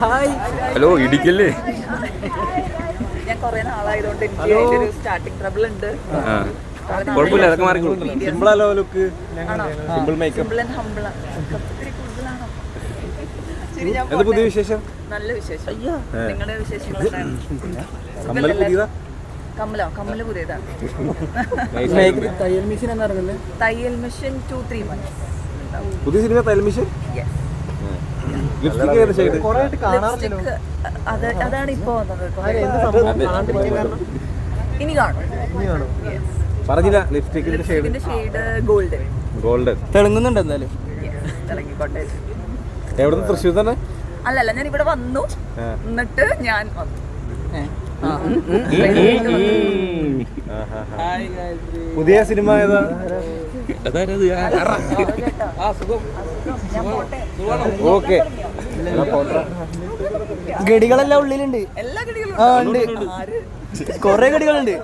Hello ഇടിക്കല്ലേ? ഞാൻ കുറെ നാളായതുകൊണ്ട് എനിക്ക് അതിന്റെ ഒരു സ്റ്റാർട്ടിംഗ് ട്രബിൾ ഉണ്ട്. കുഴപ്പമില്ല, അതൊക്കെ മാറിക്കോളും. സിമ്പിളല്ലോ look, simple makeup. Simple and humble ഒത്തിരി കൂടുതലാണോ? ശരി, ഞാൻ എന്ത് പുതിയ വിശേഷം? നല്ല വിശേഷം. നിങ്ങളുടെ വിശേഷങ്ങൾ എന്താണ്? കമ്മൽ പുതിയതാ? കമ്മല് പുതിയതാണ്. തയ്യൽ മെഷീൻ എന്നാ ഇറങ്ങുന്നത്? തയ്യൽ മെഷീൻ 2-3 months. പുതിയ സിനിമ തയ്യൽ മെഷീൻ. ലിപ്സ്റ്റിക് ഏത് ഷെയ്ഡ്? അതാണ് ഇപ്പൊ വന്നത്. ഇനി കാണും. പറഞ്ഞില്ല ലിപ്സ്റ്റിക്കിന്റെ ഷെയ്ഡ്. Shade golden. ഗോൾഡൻ തിളങ്ങുന്നുണ്ട് എന്തായാലും. തിളങ്ങിക്കോട്ടെ. എവിടുന്ന്? തൃശ്ശൂർ തന്നെ? അല്ലല്ല, ഞാൻ ഇവിടെ വന്നു, എന്നിട്ട് ഞാൻ വന്നു. പുതിയ സിനിമ ഏതാ? ഓക്കെ, ഗടികളെല്ലാം ഉള്ളിലുണ്ട്. എല്ലാ കൊറേ ഗടികളുണ്ട്.